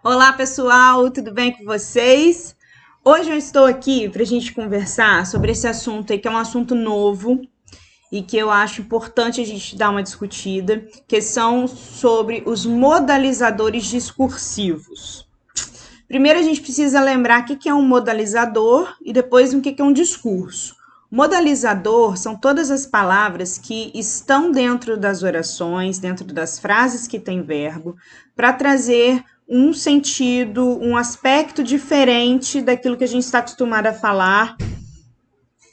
Olá, pessoal, tudo bem com vocês? Hoje eu estou aqui para a gente conversar sobre esse assunto aí, que é um assunto novo e que eu acho importante a gente dar uma discutida, que são sobre os modalizadores discursivos. Primeiro a gente precisa lembrar o que é um modalizador e depois o que é um discurso. Modalizador são todas as palavras que estão dentro das orações, dentro das frases que têm verbo, para trazer um sentido, um aspecto diferente daquilo que a gente está acostumado a falar,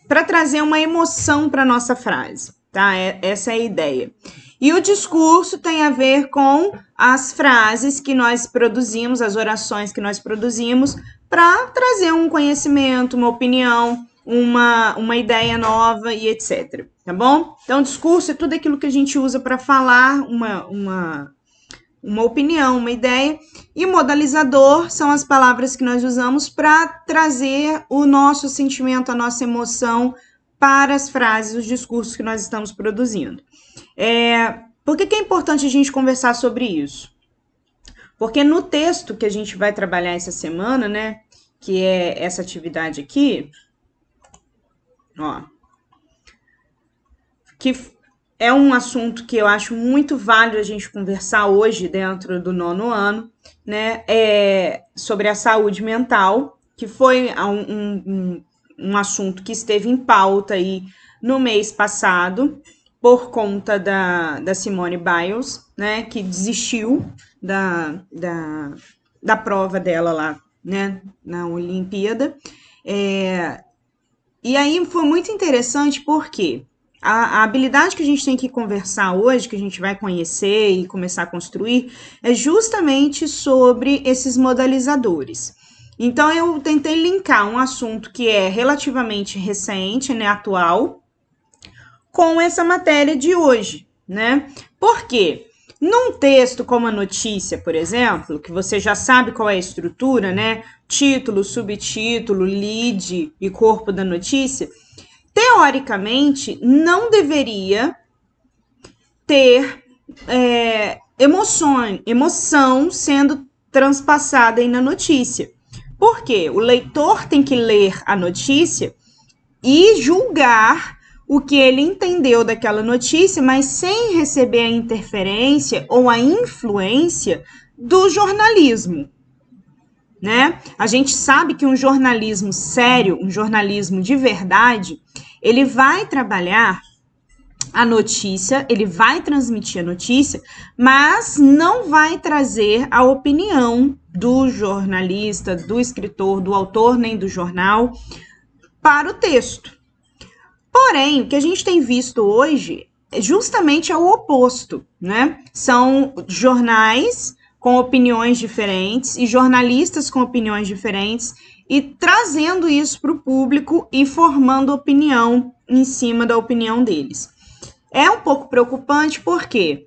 para trazer uma emoção para a nossa frase, tá? Essa é a ideia. E o discurso tem a ver com as frases que nós produzimos, as orações que nós produzimos, para trazer um conhecimento, uma opinião, uma ideia nova e etc. Tá bom? Então, discurso é tudo aquilo que a gente usa para falar uma opinião, uma ideia. E modalizador são as palavras que nós usamos para trazer o nosso sentimento, a nossa emoção para as frases, os discursos que nós estamos produzindo. Por que é importante a gente conversar sobre isso? Porque no texto que a gente vai trabalhar essa semana, né, que é essa atividade aqui, ó, que é um assunto que eu acho muito válido a gente conversar hoje dentro do 9º ano, né? Sobre a saúde mental, que foi um assunto que esteve em pauta aí no mês passado, por conta da Simone Biles, né? Que desistiu da prova dela lá, né? Na Olimpíada. E aí foi muito interessante porque a habilidade que a gente tem que conversar hoje, que a gente vai conhecer e começar a construir, é justamente sobre esses modalizadores. Então, eu tentei linkar um assunto que é relativamente recente, né, atual, com essa matéria de hoje, né? Por quê? Num texto como a notícia, por exemplo, que você já sabe qual é a estrutura, né? Título, subtítulo, lead e corpo da notícia, teoricamente, não deveria ter emoção sendo transpassada aí na notícia. Por quê? O leitor tem que ler a notícia e julgar o que ele entendeu daquela notícia, mas sem receber a interferência ou a influência do jornalismo. Né? A gente sabe que um jornalismo sério, um jornalismo de verdade, ele vai trabalhar a notícia, ele vai transmitir a notícia, mas não vai trazer a opinião do jornalista, do escritor, do autor, nem do jornal para o texto. Porém, o que a gente tem visto hoje justamente é o oposto, né? São jornais com opiniões diferentes e jornalistas com opiniões diferentes e trazendo isso para o público e formando opinião em cima da opinião deles. É um pouco preocupante porque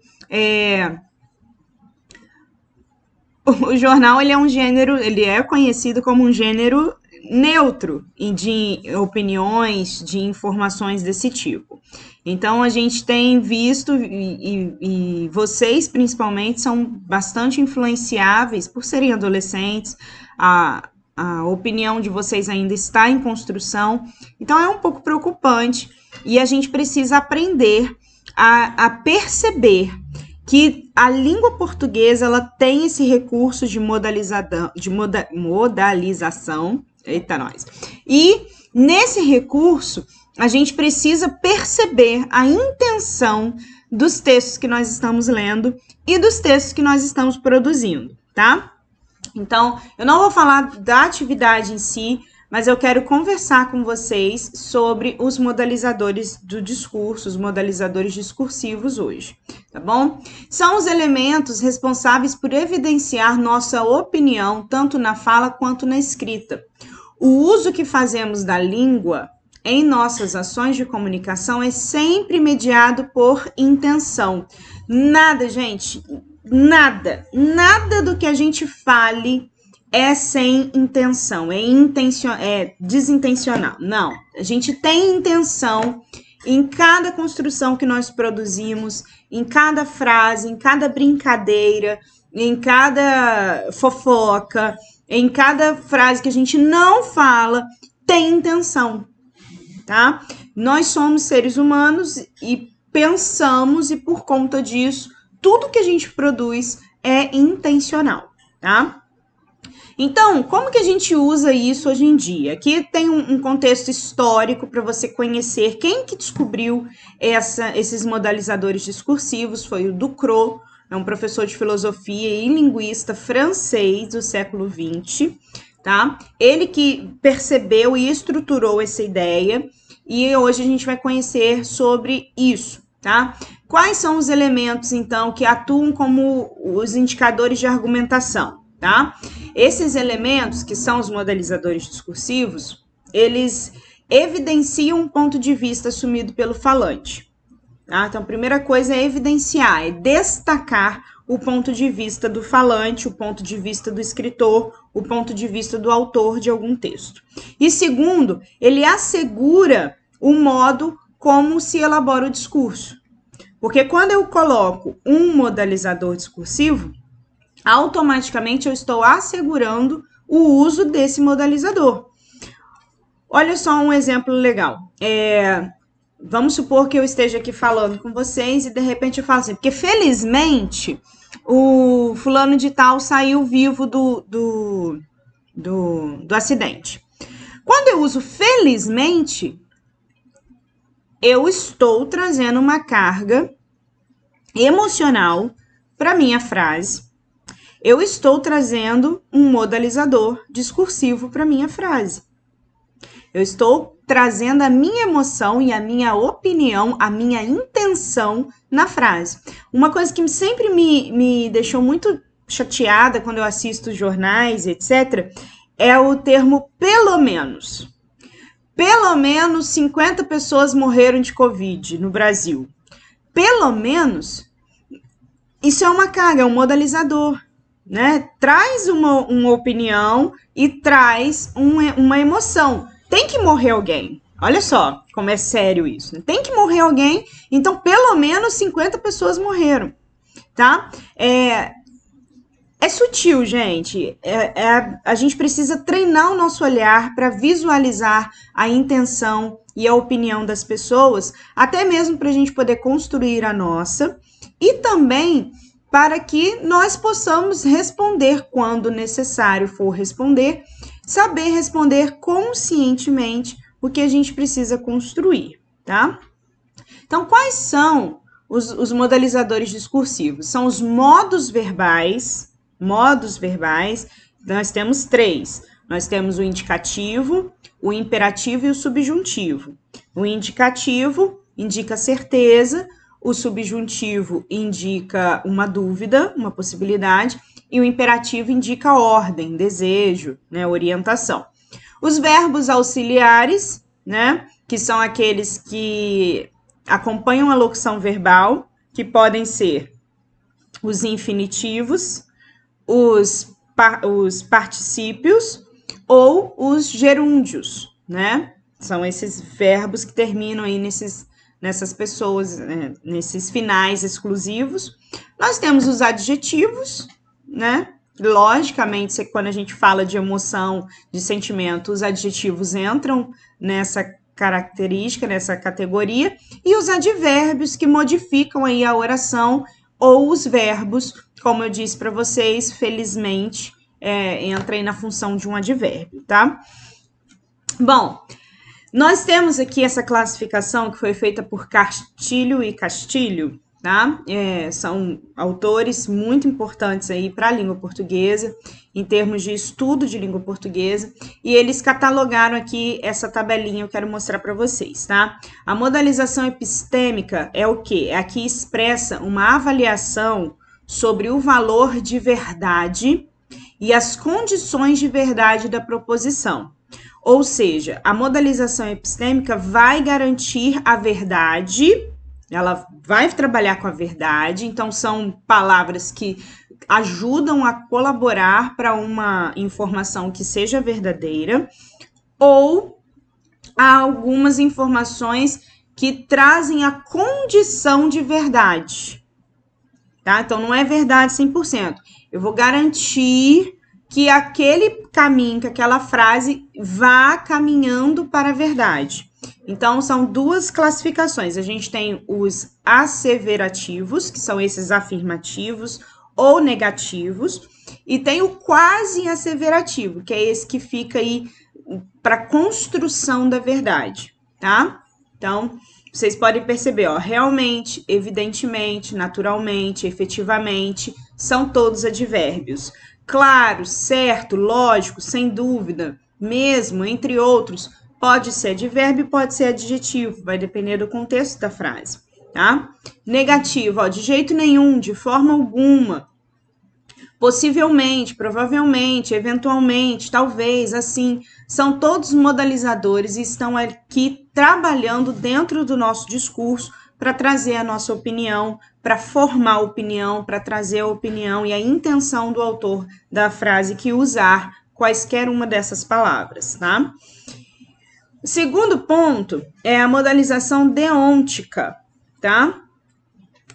o jornal ele é um gênero, ele é conhecido como um gênero neutro de opiniões, de informações desse tipo. Então, a gente tem visto, e vocês principalmente são bastante influenciáveis por serem adolescentes, a opinião de vocês ainda está em construção, então é um pouco preocupante e a gente precisa aprender a perceber que a língua portuguesa ela tem esse recurso de modalização, eita nós, e nesse recurso a gente precisa perceber a intenção dos textos que nós estamos lendo e dos textos que nós estamos produzindo, tá? Então, eu não vou falar da atividade em si, mas eu quero conversar com vocês sobre os modalizadores do discurso, os modalizadores discursivos hoje, tá bom? São os elementos responsáveis por evidenciar nossa opinião, tanto na fala quanto na escrita. O uso que fazemos da língua em nossas ações de comunicação é sempre mediado por intenção. Nada, gente, nada do que a gente fale é sem intenção, é desintencional. Não, a gente tem intenção em cada construção que nós produzimos, em cada frase, em cada brincadeira, em cada fofoca, em cada frase que a gente não fala, tem intenção, tá? Nós somos seres humanos e pensamos, e por conta disso, tudo que a gente produz é intencional, tá? Então, como que a gente usa isso hoje em dia? Aqui tem um contexto histórico para você conhecer quem que descobriu esses modalizadores discursivos, foi o Ducrot, é um professor de filosofia e linguista francês do século XX, tá? Ele que percebeu e estruturou essa ideia, e hoje a gente vai conhecer sobre isso, tá? Quais são os elementos, então, que atuam como os indicadores de argumentação, tá? Esses elementos, que são os modalizadores discursivos, eles evidenciam um ponto de vista assumido pelo falante. Tá? Então, a primeira coisa é evidenciar, é destacar o ponto de vista do falante, o ponto de vista do escritor, o ponto de vista do autor de algum texto. E segundo, ele assegura o modo como se elabora o discurso. Porque quando eu coloco um modalizador discursivo, automaticamente eu estou assegurando o uso desse modalizador. Olha só um exemplo legal. Vamos supor que eu esteja aqui falando com vocês e de repente eu falo assim, porque felizmente o fulano de tal saiu vivo do acidente. Quando eu uso felizmente, eu estou trazendo uma carga emocional para minha frase. Eu estou trazendo um modalizador discursivo para minha frase. Eu estou trazendo a minha emoção e a minha opinião, a minha intenção na frase. Uma coisa que sempre me deixou muito chateada quando eu assisto jornais, etc., é o termo pelo menos. Pelo menos 50 pessoas morreram de Covid no Brasil. Pelo menos, isso é uma carga, é um modalizador. Né? Traz uma opinião e traz uma emoção. Tem que morrer alguém. Olha só como é sério isso. Né? Tem que morrer alguém, então pelo menos 50 pessoas morreram. Tá? É sutil, gente. A gente precisa treinar o nosso olhar para visualizar a intenção e a opinião das pessoas, até mesmo para a gente poder construir a nossa, e também para que nós possamos responder quando necessário for responder, saber responder conscientemente o que a gente precisa construir, tá? Então, quais são os modalizadores discursivos? São os modos verbais. Nós temos 3. Nós temos o indicativo, o imperativo e o subjuntivo. O indicativo indica certeza, o subjuntivo indica uma dúvida, uma possibilidade, e o imperativo indica ordem, desejo, né, orientação. Os verbos auxiliares, né, que são aqueles que acompanham a locução verbal, que podem ser os infinitivos, os particípios ou os gerúndios, né? São esses verbos que terminam aí nessas pessoas, né? Nesses finais exclusivos. Nós temos os adjetivos, né? Logicamente, quando a gente fala de emoção, de sentimento, os adjetivos entram nessa característica, nessa categoria, e os advérbios que modificam aí a oração, ou os verbos, como eu disse para vocês, felizmente, entra aí na função de um advérbio, tá? Bom, nós temos aqui essa classificação que foi feita por Castilho e Castilho, tá? São autores muito importantes aí para a língua portuguesa, em termos de estudo de língua portuguesa, e eles catalogaram aqui essa tabelinha, eu quero mostrar para vocês, tá? A modalização epistêmica é o quê? Aqui expressa uma avaliação sobre o valor de verdade e as condições de verdade da proposição. Ou seja, a modalização epistêmica vai garantir a verdade, ela vai trabalhar com a verdade, então são palavras que ajudam a colaborar para uma informação que seja verdadeira, ou há algumas informações que trazem a condição de verdade, tá? Então não é verdade 100%, Eu vou garantir que aquele caminho, que aquela frase vá caminhando para a verdade. Então, são duas classificações. A gente tem os asseverativos, que são esses afirmativos ou negativos, e tem o quase asseverativo, que é esse que fica aí para construção da verdade, tá? Então, vocês podem perceber, ó, realmente, evidentemente, naturalmente, efetivamente, são todos advérbios. Claro, certo, lógico, sem dúvida, mesmo, entre outros, pode ser advérbio, pode ser adjetivo, vai depender do contexto da frase, tá? Negativo, ó, de jeito nenhum, de forma alguma, possivelmente, provavelmente, eventualmente, talvez, assim, são todos modalizadores e estão aqui trabalhando dentro do nosso discurso para trazer a nossa opinião, para formar a opinião, para trazer a opinião e a intenção do autor da frase que usar quaisquer uma dessas palavras, tá? O segundo ponto é a modalização deôntica, tá?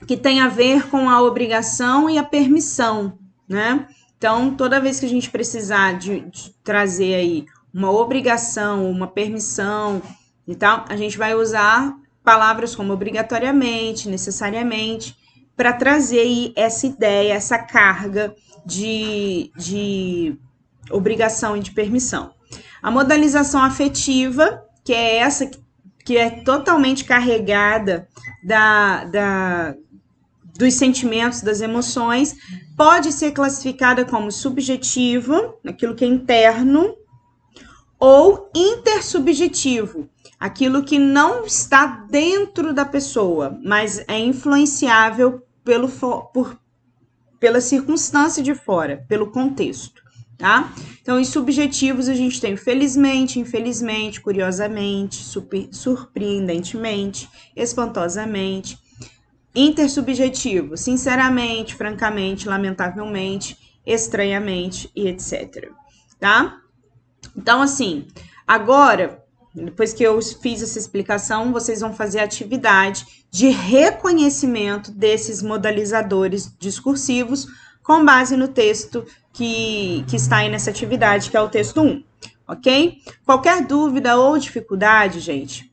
Que tem a ver com a obrigação e a permissão, né? Então, toda vez que a gente precisar de trazer aí uma obrigação, uma permissão e tal, a gente vai usar palavras como obrigatoriamente, necessariamente, para trazer aí essa ideia, essa carga de obrigação e de permissão. A modalização afetiva, que é essa que é totalmente carregada dos sentimentos, das emoções, pode ser classificada como subjetivo, aquilo que é interno, ou intersubjetivo, aquilo que não está dentro da pessoa, mas é influenciável pela circunstância de fora, pelo contexto, tá? Então, em subjetivos, a gente tem felizmente, infelizmente, curiosamente, surpreendentemente, espantosamente. Intersubjetivo, sinceramente, francamente, lamentavelmente, estranhamente e etc. Tá? Então, assim, agora, depois que eu fiz essa explicação, vocês vão fazer a atividade de reconhecimento desses modalizadores discursivos com base no texto que está aí nessa atividade, que é o texto 1, ok? Qualquer dúvida ou dificuldade, gente,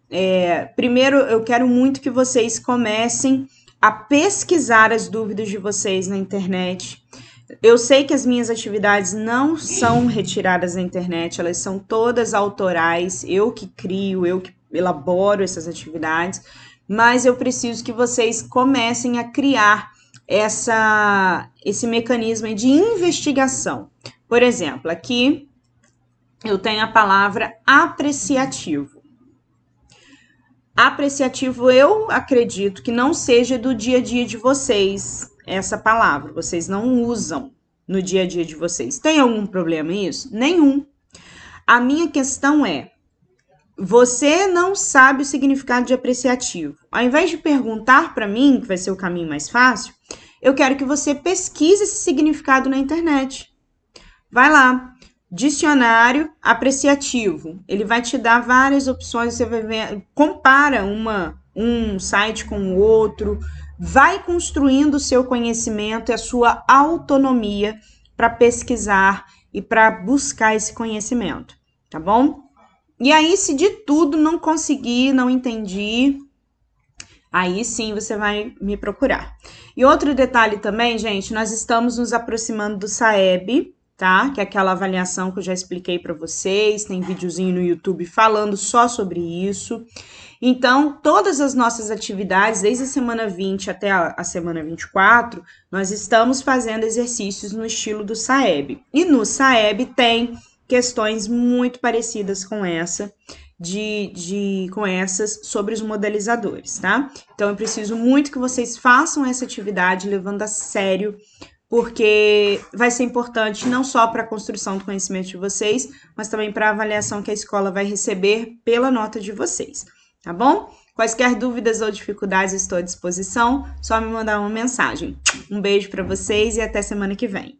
primeiro eu quero muito que vocês comecem a pesquisar as dúvidas de vocês na internet. Eu sei que as minhas atividades não são retiradas da internet, elas são todas autorais, eu que crio, eu que elaboro essas atividades, mas eu preciso que vocês comecem a criar esse mecanismo de investigação. Por exemplo, aqui eu tenho a palavra apreciativo. Apreciativo, eu acredito que não seja do dia a dia de vocês essa palavra. Vocês não usam no dia a dia de vocês. Tem algum problema isso? Nenhum. A minha questão é, você não sabe o significado de apreciativo. Ao invés de perguntar para mim, que vai ser o caminho mais fácil, eu quero que você pesquise esse significado na internet. Vai lá. Dicionário apreciativo, ele vai te dar várias opções, você vai ver, compara um site com o outro, vai construindo o seu conhecimento e a sua autonomia para pesquisar e para buscar esse conhecimento, tá bom? E aí, se de tudo não conseguir, não entendi, aí sim você vai me procurar. E outro detalhe também, gente, nós estamos nos aproximando do SAEB, tá? Que é aquela avaliação que eu já expliquei para vocês, tem videozinho no YouTube falando só sobre isso. Então, todas as nossas atividades, desde a semana 20 até a semana 24, nós estamos fazendo exercícios no estilo do SAEB. E no SAEB tem questões muito parecidas com essa, com essas sobre os modelizadores, tá? Então, eu preciso muito que vocês façam essa atividade levando a sério, porque vai ser importante não só para a construção do conhecimento de vocês, mas também para a avaliação que a escola vai receber pela nota de vocês, tá bom? Quaisquer dúvidas ou dificuldades, estou à disposição, só me mandar uma mensagem. Um beijo para vocês e até semana que vem.